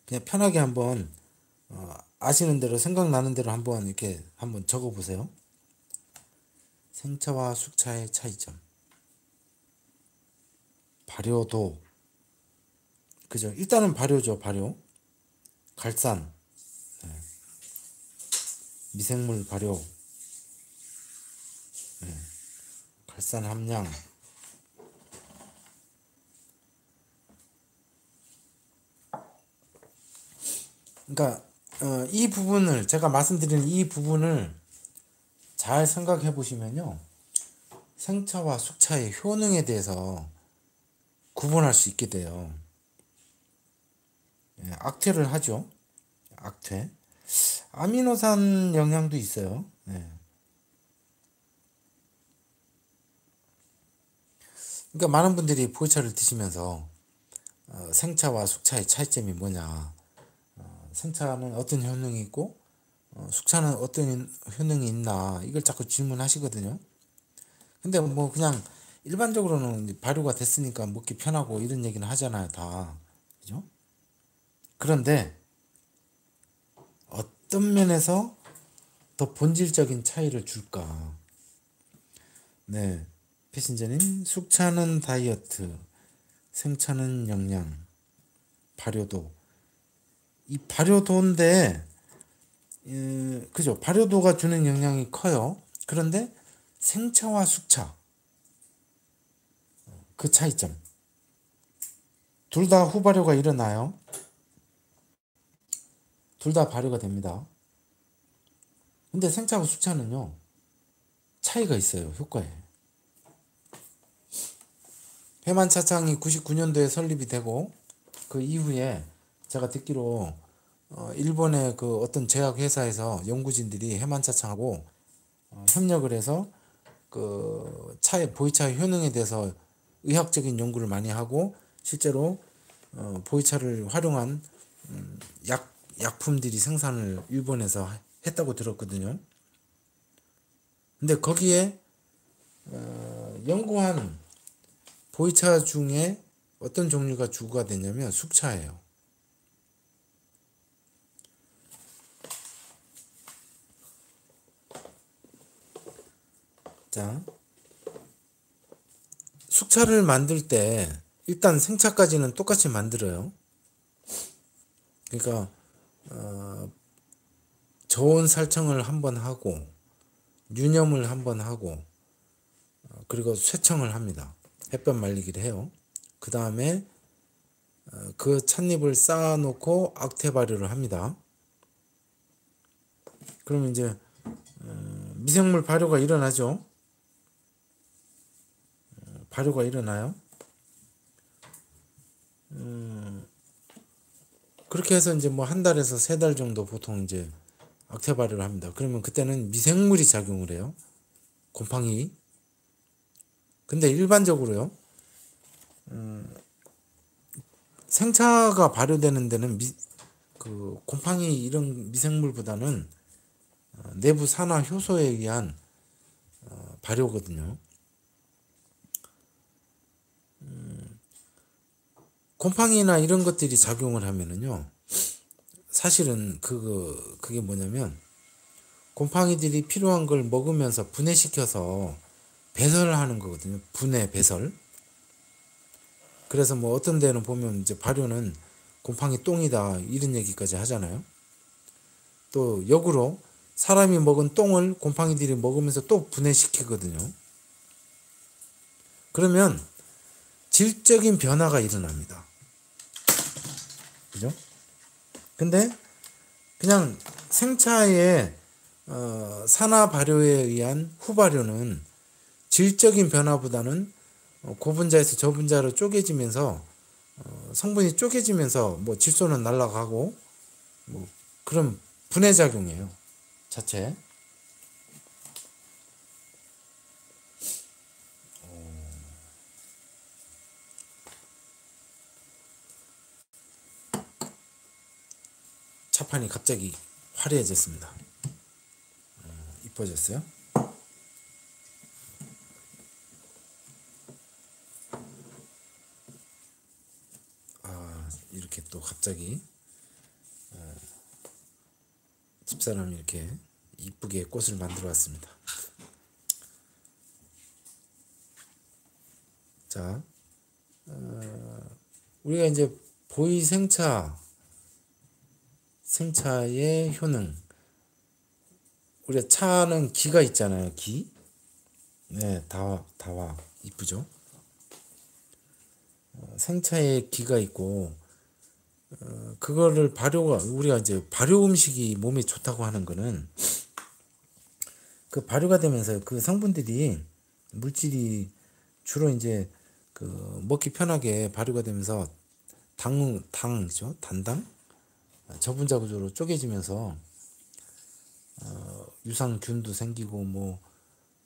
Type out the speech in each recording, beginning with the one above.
그냥 편하게 한번 아시는 대로 생각나는 대로 한번 이렇게 한번 적어 보세요. 생차와 숙차의 차이점. 발효도. 그죠? 일단은 발효죠, 발효. 갈산, 미생물 발효, 갈산 함량. 그러니까 이 부분을 제가 말씀드리는 이 부분을 잘 생각해 보시면요. 생차와 숙차의 효능에 대해서 구분할 수 있게 돼요. 악퇴를 하죠. 악퇴. 아미노산 영향도 있어요. 그러니까 많은 분들이 보이차를 드시면서 생차와 숙차의 차이점이 뭐냐, 생차는 어떤 효능이 있고 숙차는 어떤 효능이 있나, 이걸 자꾸 질문하시거든요. 근데 뭐 그냥 일반적으로는 발효가 됐으니까 먹기 편하고 이런 얘기는 하잖아요, 다. 그죠? 그런데 어떤 면에서 더 본질적인 차이를 줄까? 네. 패신저님, 숙차는 다이어트, 생차는 영양, 발효도. 이 발효도인데, 그죠? 발효도가 주는 영향이 커요. 그런데 생차와 숙차, 그 차이점. 둘 다 후발효가 일어나요. 둘 다 발효가 됩니다. 근데 생차하고 숙차는요, 차이가 있어요, 효과에. 해만차창이 99년도에 설립이 되고, 그 이후에 제가 듣기로 일본의 그 어떤 제약회사에서 연구진들이 해만차창하고 협력을 해서 그 차의 보이차의 효능에 대해서 의학적인 연구를 많이 하고, 실제로 보이차를 활용한 약품들이 생산을 일본에서 했다고 들었거든요. 근데 거기에 연구한 보이차 중에 어떤 종류가 주가 되냐면 숙차예요. 자, 숙차를 만들 때 일단 생차까지는 똑같이 만들어요. 그러니까 저온 살청을 한번 하고 유념을 한번 하고 그리고 쇠청을 합니다. 햇볕 말리기를 해요. 그 다음에 그 찻잎을 쌓아놓고 악태 발효를 합니다. 그러면 이제 미생물 발효가 일어나죠. 발효가 일어나요. 그렇게 해서 이제 뭐 한 달에서 세 달 정도 보통 이제 악태 발효를 합니다. 그러면 그때는 미생물이 작용을 해요. 곰팡이. 근데 일반적으로요, 생차가 발효되는 데는 그 곰팡이 이런 미생물보다는 내부 산화 효소에 의한 발효거든요. 곰팡이나 이런 것들이 작용을 하면은요, 사실은 그게 뭐냐면 곰팡이들이 필요한 걸 먹으면서 분해시켜서 배설을 하는 거거든요. 분해 배설. 그래서 뭐 어떤 데는 보면 이제 발효는 곰팡이 똥이다 이런 얘기까지 하잖아요. 또 역으로 사람이 먹은 똥을 곰팡이들이 먹으면서 또 분해시키거든요. 그러면 질적인 변화가 일어납니다. 그죠? 근데 그냥 생차의 산화 발효에 의한 후발효는 질적인 변화보다는 고분자에서 저분자로 쪼개지면서 성분이 쪼개지면서 뭐 질소는 날아가고 뭐 그런 분해작용이에요. 자체. 차판이 갑자기 화려해졌습니다. 이뻐졌어요. 이렇게 또 갑자기 집사람이 이렇게 이쁘게 꽃을 만들어 왔습니다. 자, 우리가 이제 생차의 효능. 우리가 차는 기가 있잖아요. 기. 네, 다와 이쁘죠. 생차에 기가 있고, 그거를 우리가 이제 발효 음식이 몸에 좋다고 하는 거는 그 발효가 되면서 그 성분들이 물질이 주로 이제 그 먹기 편하게 발효가 되면서 당이죠. 단당 저분자 구조로 쪼개지면서 유산균도 생기고 뭐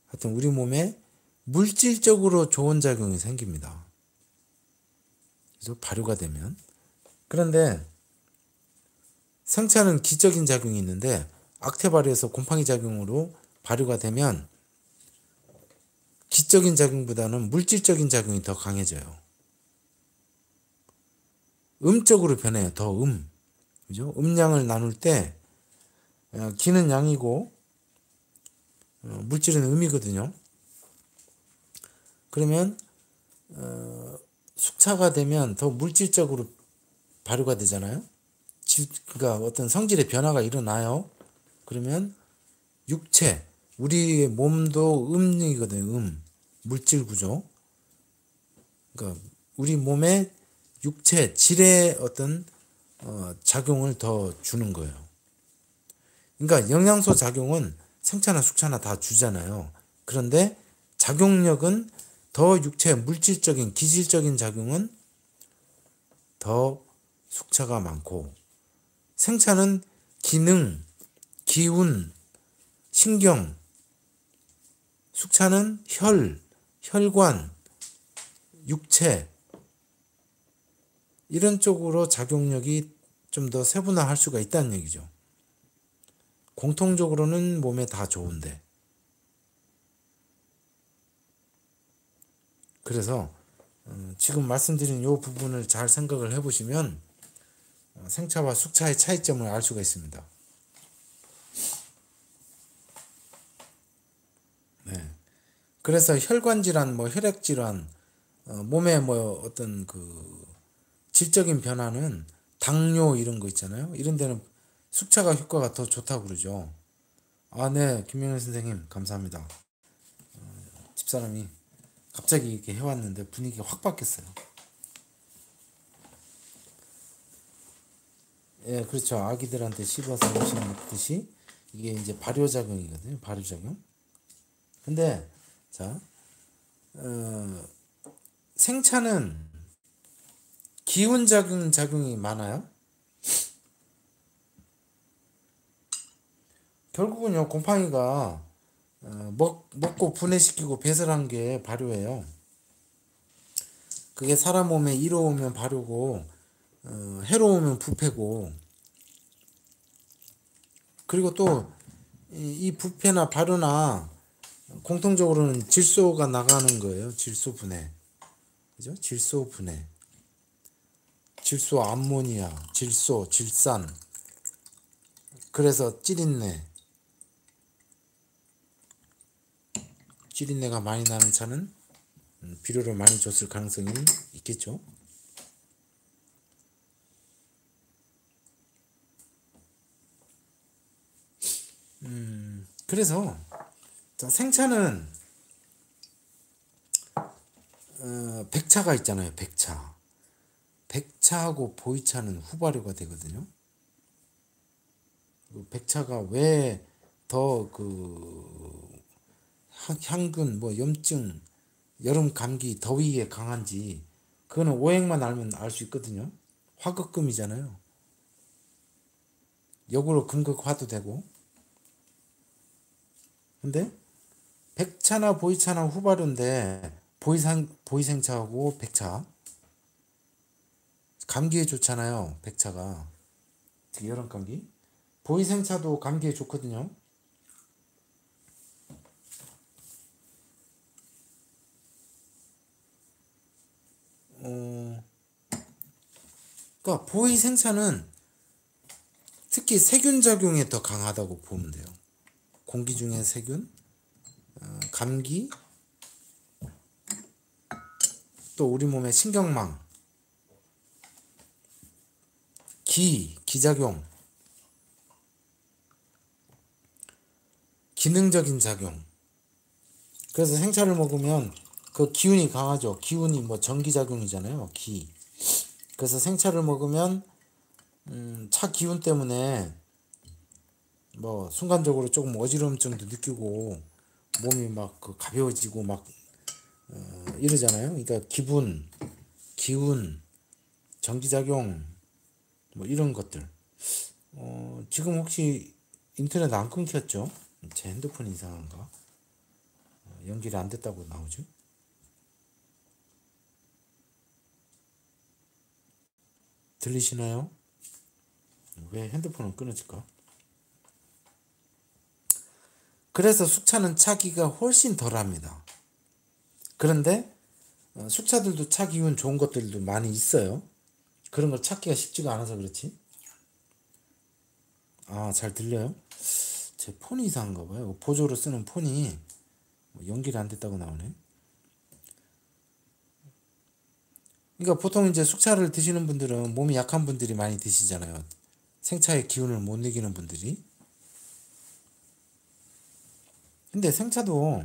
하여튼 우리 몸에 물질적으로 좋은 작용이 생깁니다. 그래서 발효가 되면. 그런데 생차는 기적인 작용이 있는데 악태 발효에서 곰팡이 작용으로 발효가 되면 기적인 작용보다는 물질적인 작용이 더 강해져요. 음적으로 변해요. 더 그죠? 음양을 나눌 때 기는 양이고 물질은 음이거든요. 그러면 숙차가 되면 더 물질적으로 발효가 되잖아요. 그러니까 어떤 성질의 변화가 일어나요. 그러면 육체, 우리 몸도 음이거든요. 물질 구조. 그러니까 우리 몸의 육체, 질의 어떤 작용을 더 주는 거예요. 그러니까 영양소 작용은 생차나 숙차나 다 주잖아요. 그런데 작용력은 더 육체, 물질적인, 기질적인 작용은 더 숙차가 많고, 생차는 기능, 기운, 신경, 숙차는 혈관, 육체, 이런 쪽으로 작용력이 좀 더 세분화할 수가 있다는 얘기죠. 공통적으로는 몸에 다 좋은데. 그래서 지금 말씀드린 이 부분을 잘 생각을 해보시면 생차와 숙차의 차이점을 알 수가 있습니다. 네. 그래서 혈관 질환, 혈액 질환, 몸에 어떤 그 질적인 변화는 당뇨 이런 거 있잖아요. 이런 데는 숙차가 효과가 더 좋다고 그러죠. 네, 김명현 선생님 감사합니다. 집사람이 갑자기 이렇게 해왔는데 분위기가 확 바뀌었어요. 예, 그렇죠. 아기들한테 씹어서 음식 먹듯이 이게 이제 발효작용이거든요. 발효작용. 근데 자, 생차는 작용이 많아요. 결국은요, 곰팡이가 먹고 분해시키고 배설한 게 발효예요. 그게 사람 몸에 이로우면 발효고 해로우면 부패고, 그리고 또 이 부패나 발효나 공통적으로는 질소가 나가는 거예요. 질소 분해. 그죠? 질소 분해. 질소 암모니아, 질산. 그래서 찌린내가 많이 나는 차는 비료를 많이 줬을 가능성이 있겠죠. 그래서 생차는 백차가 있잖아요. 백차하고 보이차는 후발효가 되거든요. 백차가 왜 더 향균, 염증, 여름 감기, 더위에 강한지 그거는 오행만 알면 알 수 있거든요. 화극금이잖아요. 역으로 금극화도 되고. 근데 백차나 보이차나 후발효인데 보이생차하고 백차 감기에 좋잖아요. 백차가 특히 여름 감기. 보이생차도 감기에 좋거든요. 그러니까 보이생차는 특히 세균 작용에 더 강하다고 보면 돼요. 공기 중에 세균, 감기, 또 우리 몸의 신경망, 기작용, 기능적인 작용. 그래서 생차를 먹으면 그 기운이 강하죠. 기운이 뭐 전기작용이잖아요. 그래서 생차를 먹으면 차 기운 때문에 뭐 순간적으로 조금 어지러움증도 느끼고 몸이 막 가벼워지고 막 이러잖아요. 그러니까 기운, 전기작용 뭐 이런 것들. 지금 혹시 인터넷 안 끊겼죠? 제 핸드폰 이상한가? 연결이 안 됐다고 나오죠? 들리시나요? 왜 핸드폰은 끊어질까? 그래서 숙차는 차기가 훨씬 덜합니다. 그런데 숙차들도 차 기운 좋은 것들도 많이 있어요. 그런 걸 찾기가 쉽지가 않아서 그렇지. 잘 들려요? 제 폰이 이상한가 봐요. 보조로 쓰는 폰이 연결이 안 됐다고 나오네. 그러니까 보통 이제 숙차를 드시는 분들은 몸이 약한 분들이 많이 드시잖아요. 생차의 기운을 못 느끼는 분들이. 근데 생차도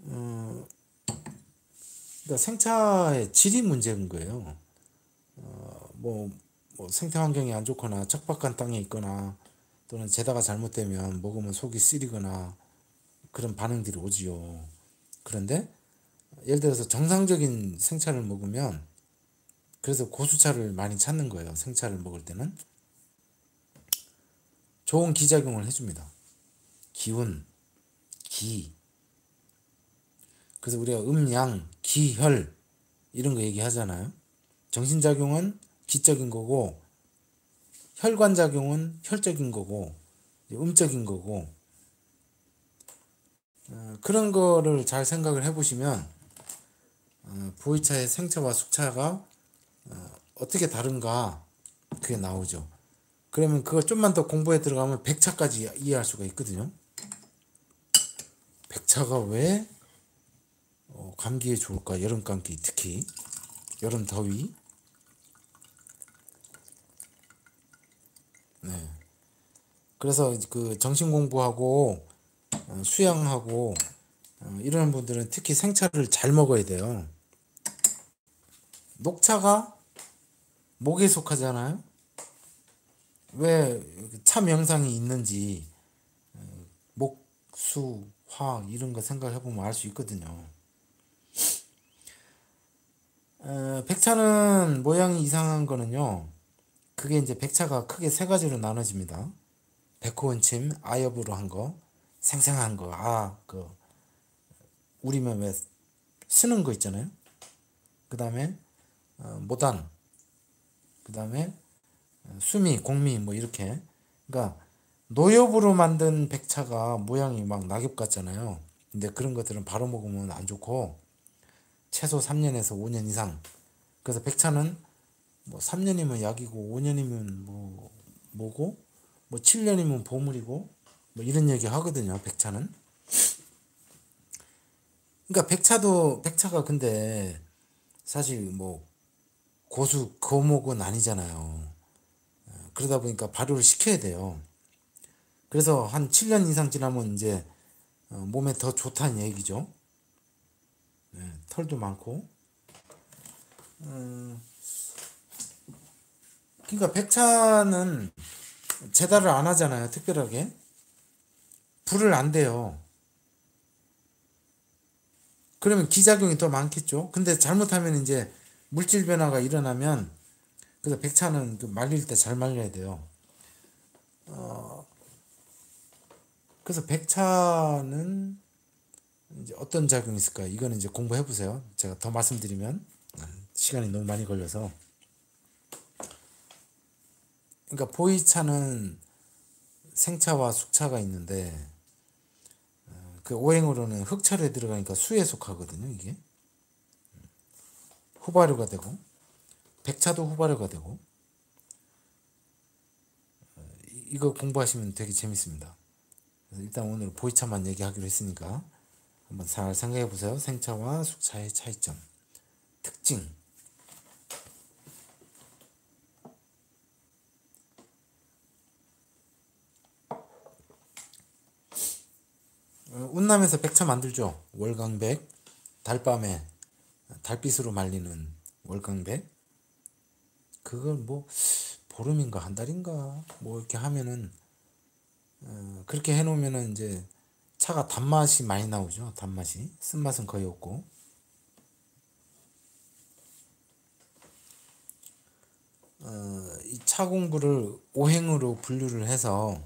그러니까 생차의 질이 문제인 거예요. 뭐 생태 환경이 안 좋거나 척박한 땅에 있거나 또는 재다가 잘못되면 먹으면 속이 쓰리거나 그런 반응들이 오지요. 그런데 예를 들어서 정상적인 생차를 먹으면, 그래서 고수차를 많이 찾는 거예요. 생차를 먹을 때는 좋은 기작용을 해줍니다. 기운, 기. 그래서 우리가 음양, 기, 혈 이런 거 얘기하잖아요. 정신작용은 기적인 거고, 혈관작용은 혈적인 거고, 음적인 거고, 그런 거를 잘 생각을 해보시면 보이차의 생차와 숙차가 어떻게 다른가 그게 나오죠. 그러면 그거 좀만 더 공부해 들어가면 백차까지 이해할 수가 있거든요. 백차가 왜 감기에 좋을까? 여름 감기, 특히 여름 더위. 네. 그래서 그 정신 공부하고 수양하고 이런 분들은 특히 생차를 잘 먹어야 돼요. 녹차가 목에 속하잖아요. 왜 차 명상이 있는지 목, 수, 화 이런 거 생각해보면 알 수 있거든요. 백차는 모양이 이상한 거는요. 그게 이제 백차가 크게 세 가지로 나눠집니다. 백호원침, 아엽으로 한 거, 생생한 거, 우리면 왜 쓰는 거 있잖아요. 그 다음에 모단, 그 다음에 수미, 공미 뭐 이렇게. 그러니까 노엽으로 만든 백차가 모양이 막 낙엽 같잖아요. 근데 그런 것들은 바로 먹으면 안 좋고 최소 3년에서 5년 이상. 그래서 백차는 뭐 3년이면 약이고 5년이면 뭐고 뭐 7년이면 보물이고 뭐 이런 얘기 하거든요. 백차는. 그러니까 백차가 근데 사실 뭐 고수 거목은 아니잖아요. 그러다 보니까 발효를 시켜야 돼요. 그래서 한 7년 이상 지나면 이제 몸에 더 좋다는 얘기죠. 네, 털도 많고. 그러니까 백차는 제달을 안 하잖아요. 특별하게 불을 안 대요. 그러면 기작용이 더 많겠죠. 근데 잘못하면 이제 물질 변화가 일어나면, 그래서 백차는 말릴 때 잘 말려야 돼요. 그래서 백차는 이제 어떤 작용이 있을까요? 이거는 이제 공부해 보세요. 제가 더 말씀드리면 시간이 너무 많이 걸려서. 그러니까 보이차는 생차와 숙차가 있는데 그 오행으로는 흑차에 들어가니까 수에 속하거든요. 이게 후발효가 되고, 백차도 후발효가 되고, 이거 공부하시면 되게 재밌습니다. 그래서 일단 오늘 보이차만 얘기하기로 했으니까 한번 잘 생각해 보세요. 생차와 숙차의 차이점, 특징. 운남에서 백차 만들죠. 월강백, 달밤에 달빛으로 말리는 월강백. 그걸 뭐 보름인가 한 달인가 뭐 이렇게 하면은 그렇게 해놓으면은 이제 차가 단맛이 많이 나오죠. 단맛이, 쓴맛은 거의 없고. 이 차 공부를 오행으로 분류를 해서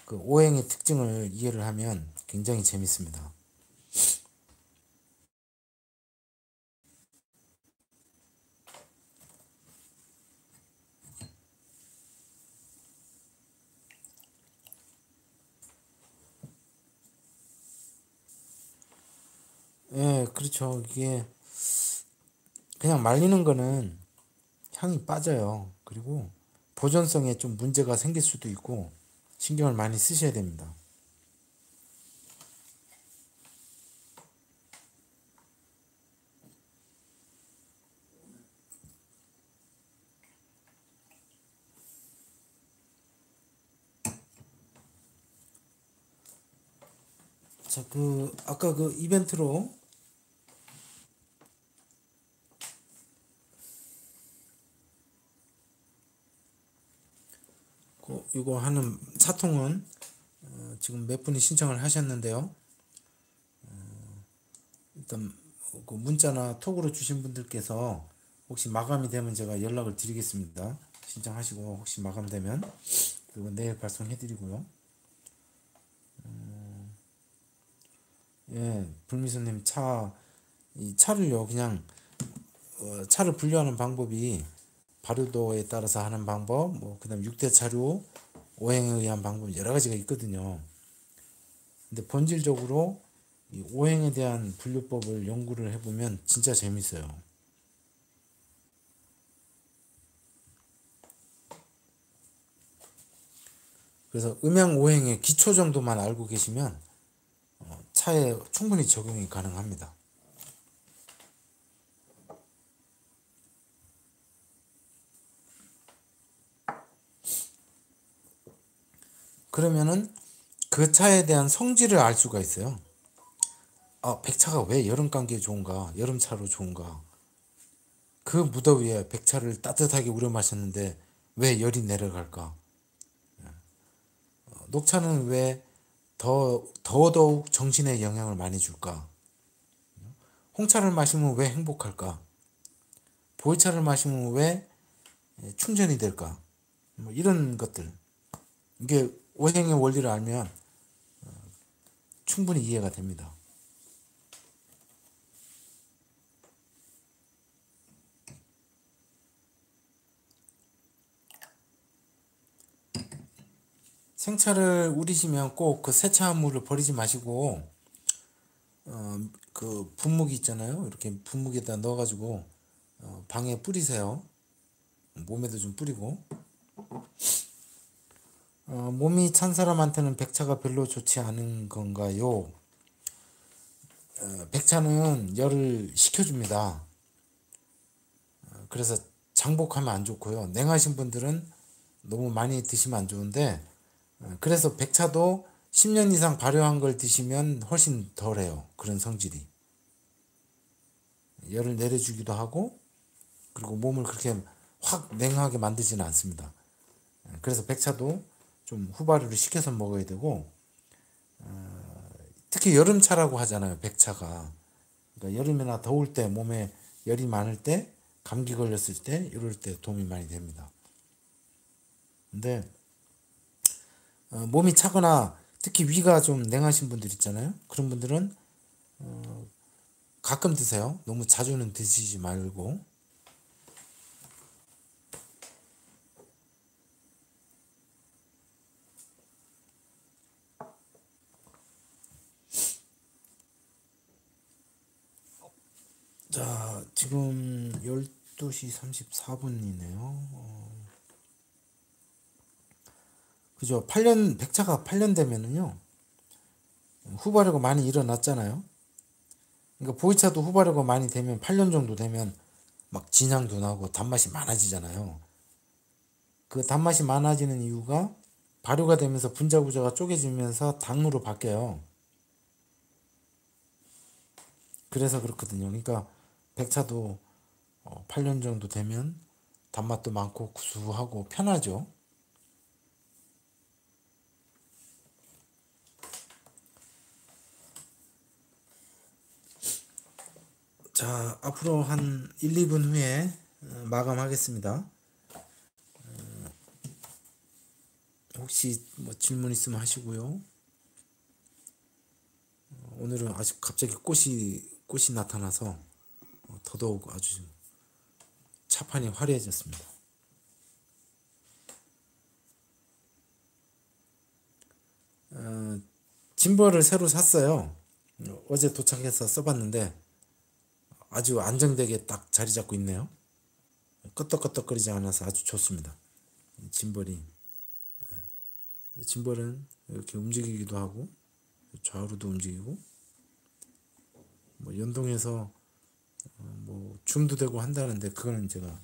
그 오행의 특징을 이해를 하면 굉장히 재밌습니다. 예, 그렇죠. 이게 그냥 말리는 거는 향이 빠져요. 그리고 보존성에 좀 문제가 생길 수도 있고 신경을 많이 쓰셔야 됩니다. 자, 아까 그 이벤트로 이거 하는 차통은 지금 몇 분이 신청을 하셨는데요. 일단 그 문자나 톡으로 주신 분들께서 혹시 마감이 되면 제가 연락을 드리겠습니다. 신청하시고 혹시 마감되면 그리고 내일 발송해 드리고요. 예, 불미소님 이 차를요 그냥 차를 분류하는 방법이 발효도에 따라서 하는 방법, 뭐 그다음 6대 차류, 오행에 의한 방법 여러 가지가 있거든요. 근데 본질적으로 이 오행에 대한 분류법을 연구를 해보면 진짜 재밌어요. 그래서 음양 오행의 기초 정도만 알고 계시면 차에 충분히 적용이 가능합니다. 그러면은 그 차에 대한 성질을 알 수가 있어요. 백차가 왜 여름 감기에 좋은가? 여름차로 좋은가? 그 무더위에 백차를 따뜻하게 우려 마셨는데 왜 열이 내려갈까? 녹차는 왜 더더욱 정신에 영향을 많이 줄까? 홍차를 마시면 왜 행복할까? 보이차를 마시면 왜 충전이 될까? 뭐 이런 것들. 이게 오행의 원리를 알면 충분히 이해가 됩니다. 생차를 우리시면 꼭 그 세차물을 버리지 마시고 그 분무기 있잖아요. 이렇게 분무기에다 넣어가지고 방에 뿌리세요. 몸에도 좀 뿌리고. 몸이 찬 사람한테는 백차가 별로 좋지 않은 건가요? 백차는 열을 식혀줍니다. 그래서 장복하면 안 좋고요. 냉하신 분들은 너무 많이 드시면 안 좋은데 그래서 백차도 10년 이상 발효한 걸 드시면 훨씬 덜해요. 그런 성질이. 열을 내려주기도 하고 그리고 몸을 그렇게 확 냉하게 만들지는 않습니다. 그래서 백차도 좀 후발효를 시켜서 먹어야 되고 특히 여름차라고 하잖아요. 백차가. 그러니까 여름이나 더울 때 몸에 열이 많을 때 감기 걸렸을 때 이럴 때 도움이 많이 됩니다. 근데 몸이 차거나 특히 위가 좀 냉하신 분들 있잖아요. 그런 분들은 가끔 드세요. 너무 자주는 드시지 말고. 자, 지금 12시 34분이네요. 그죠? 8년, 백차가 8년 되면은요, 후발효가 많이 일어났잖아요. 그러니까 보이차도 후발효가 많이 되면 8년 정도 되면 막 진향도 나고 단맛이 많아지잖아요. 그 단맛이 많아지는 이유가 발효가 되면서 분자구조가 쪼개지면서 당으로 바뀌어요. 그래서 그렇거든요. 그러니까 백차도 8년 정도 되면 단맛도 많고 구수하고 편하죠. 자, 앞으로 한 1, 2분 후에 마감하겠습니다. 혹시 뭐 질문 있으면 하시고요. 오늘은 아주 갑자기 꽃이 나타나서 더더욱 아주 차판이 화려해졌습니다. 짐벌을 새로 샀어요. 어제 도착해서 써봤는데 아주 안정되게 딱 자리 잡고 있네요. 끄떡끄떡거리지 않아서 아주 좋습니다. 짐벌이. 짐벌은 이렇게 움직이기도 하고 좌우로도 움직이고 뭐 연동해서 뭐 줌도 되고 한다는데 그거는 제가